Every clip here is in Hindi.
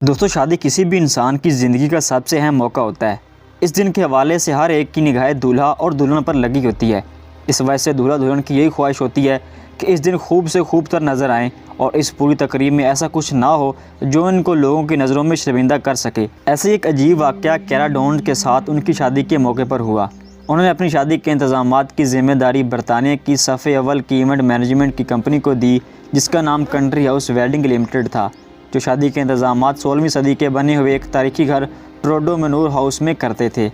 दोस्तों, शादी किसी भी इंसान की ज़िंदगी का सबसे अहम मौका होता है। इस दिन के हवाले से हर एक की निगाहें दूल्हा और दुल्हन पर लगी होती है। इस वजह से दूल्हा दुल्हन की यही ख्वाहिश होती है कि इस दिन खूब से खूब तर नज़र आएँ और इस पूरी तकरीब में ऐसा कुछ ना हो जो इनको लोगों की नज़रों में शर्मिंदा कर सके। ऐसे ही एक अजीब वाक़या कैरा डोन के साथ उनकी शादी के मौके पर हुआ। उन्होंने अपनी शादी के इंतज़ामात की ज़िम्मेदारी बरतानिया की सफ़े अव्वल की इवेंट मैनेजमेंट की कंपनी को दी, जिसका नाम कंट्री हाउस वेडिंग लिमिटेड था, जो शादी के इंतज़ामात 16वीं सदी के बने हुए एक तारीखी घर ट्रोडो मनूर हाउस में करते थे।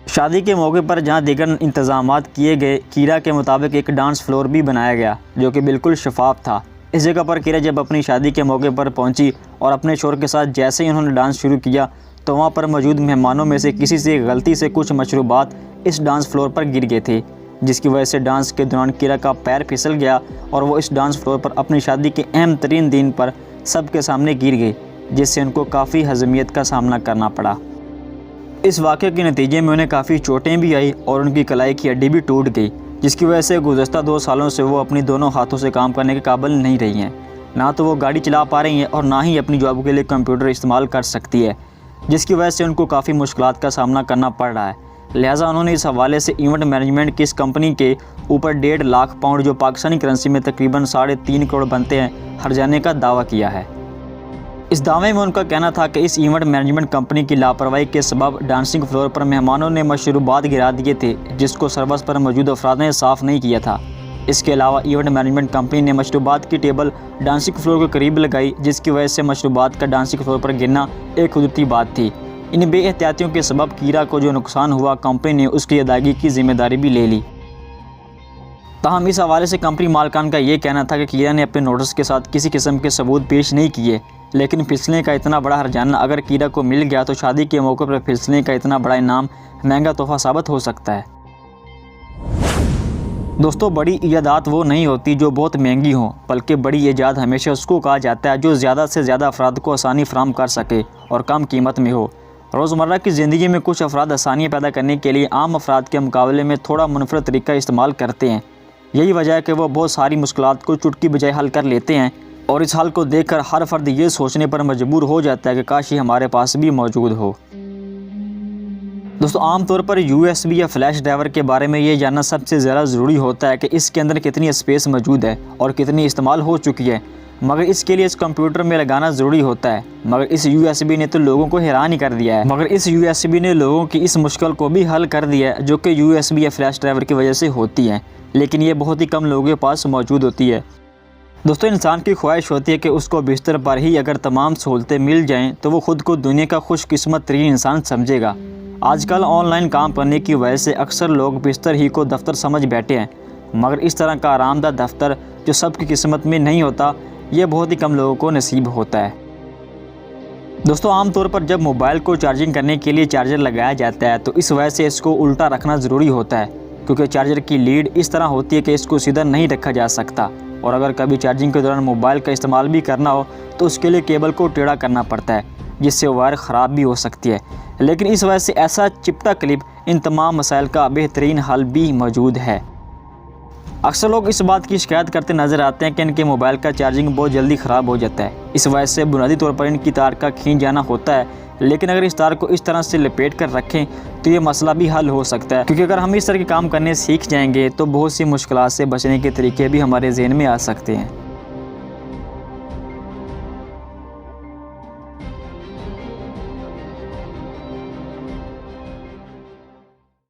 शादी के मौके पर जहां दीगर इंतज़ामात किए गए, कीरा के मुताबिक एक डांस फ्लोर भी बनाया गया जो कि बिल्कुल शफाफ था। इस जगह पर कीरा जब अपनी शादी के मौके पर पहुंची और अपने शोर के साथ जैसे ही उन्होंने डांस शुरू किया तो वहां पर मौजूद मेहमानों में से किसी से गलती से कुछ मशरूबात इस डांस फ्लोर पर गिर गए थे, जिसकी वजह से डांस के दौरान कीरा का पैर फिसल गया और वो इस डांस फ्लोर पर अपनी शादी के अहम तरीन दिन पर सबके सामने गिर गई, जिससे उनको काफ़ी हज़मियत का सामना करना पड़ा। इस वाक़े के नतीजे में उन्हें काफ़ी चोटें भी आई और उनकी कलाई की हड्डी भी टूट गई, जिसकी वजह से गुज़श्ता 2 सालों से वो अपनी दोनों हाथों से काम करने के काबिल नहीं रही हैं। ना तो वो गाड़ी चला पा रही हैं और ना ही अपनी जॉब के लिए कंप्यूटर इस्तेमाल कर सकती है, जिसकी वजह से उनको काफ़ी मुश्किलात का सामना करना पड़ रहा है। लिहाजा उन्होंने इस हवाले से इवेंट मैनेजमेंट की इस कंपनी के ऊपर 1.5 लाख पाउंड, जो पाकिस्तानी करेंसी में तकरीबन 3.5 करोड़ बनते हैं, हर्जाने का दावा किया है। इस दावे में उनका कहना था कि इस इवेंट मैनेजमेंट कंपनी की लापरवाही के सबब डांसिंग फ्लोर पर मेहमानों ने मशरूबात गिरा दिए थे, जिसको सर्वस पर मौजूद अफराद ने साफ़ नहीं किया था। इसके अलावा इवेंट मैनेजमेंट कंपनी ने मशरूबात की टेबल डांसिंग फ्लोर के करीब लगाई, जिसकी वजह से मशरूबात का डांसिंग फ्लोर पर गिरना एक कुदरती बात थी। इन बेएहतियातियों के सबब कीरा को जो नुकसान हुआ, कंपनी ने उसकी अदायगी की जिम्मेदारी भी ले ली। ताहम इस हवाले से कंपनी मालकान का ये कहना था कि कीरा ने अपने नोटिस के साथ किसी किस्म के सबूत पेश नहीं किए, लेकिन फिसलने का इतना बड़ा हर्जाना अगर कीरा को मिल गया तो शादी के मौके पर फिसलने का इतना बड़ा इनाम महंगा तोहफा साबित हो सकता है। दोस्तों, बड़ी ईजादात वो नहीं होती जो बहुत महंगी हों, बल्कि बड़ी ईजाद हमेशा उसको कहा जाता है जो ज़्यादा से ज़्यादा अफराद को आसानी फराहम कर सके और कम कीमत में हो। रोज़मर्रा की ज़िंदगी में कुछ अफराद आसानियाँ पैदा करने के लिए आम अफराद के मुकाबले में थोड़ा मुनफरद तरीका इस्तेमाल करते हैं। यही वजह है कि वो बहुत सारी मुश्किलात को चुटकी बजाय हल कर लेते हैं और इस हाल को देखकर हर फर्द ये सोचने पर मजबूर हो जाता है कि काश ये हमारे पास भी मौजूद हो। दोस्तों, आमतौर पर USB या फ्लैश ड्राइवर के बारे में ये जानना सबसे ज़्यादा ज़रूरी होता है कि इसके अंदर कितनी स्पेस मौजूद है और कितनी इस्तेमाल हो चुकी है, मगर इसके लिए इस कंप्यूटर में लगाना ज़रूरी होता है। मगर इस USB ने तो लोगों को हैरान ही कर दिया है। मगर इस USB ने लोगों की इस मुश्किल को भी हल कर दिया है, जो कि USB या फ्लैश ड्राइवर की वजह से होती है, लेकिन ये बहुत ही कम लोगों के पास मौजूद होती है। दोस्तों, इंसान की ख्वाहिश होती है कि उसको बिस्तर पर ही अगर तमाम सहूलतें मिल जाएं तो वो खुद को दुनिया का खुशकिस्मत तरीन इंसान समझेगा। आजकल ऑनलाइन काम करने की वजह से अक्सर लोग बिस्तर ही को दफ्तर समझ बैठे हैं, मगर इस तरह का आरामदाह दफ्तर जो सबकी किस्मत में नहीं होता, ये बहुत ही कम लोगों को नसीब होता है। दोस्तों, आमतौर पर जब मोबाइल को चार्जिंग करने के लिए चार्जर लगाया जाता है तो इस वजह से इसको उल्टा रखना ज़रूरी होता है, क्योंकि चार्जर की लीड इस तरह होती है कि इसको सीधा नहीं रखा जा सकता, और अगर कभी चार्जिंग के दौरान मोबाइल का इस्तेमाल भी करना हो तो उसके लिए केबल को टेढ़ा करना पड़ता है, जिससे वायर ख़राब भी हो सकती है। लेकिन इस वजह से ऐसा चिपटा क्लिप इन तमाम मसाइल का बेहतरीन हल भी मौजूद है। अक्सर लोग इस बात की शिकायत करते नज़र आते हैं कि इनके मोबाइल का चार्जिंग बहुत जल्दी ख़राब हो जाता है। इस वजह से बुनियादी तौर पर इनकी तार का खींच जाना होता है, लेकिन अगर इस तार को इस तरह से लपेट कर रखें तो ये मसला भी हल हो सकता है, क्योंकि अगर हम इस तरह के काम करने सीख जाएंगे तो बहुत सी मुश्किलात से बचने के तरीके भी हमारे जहन में आ सकते हैं।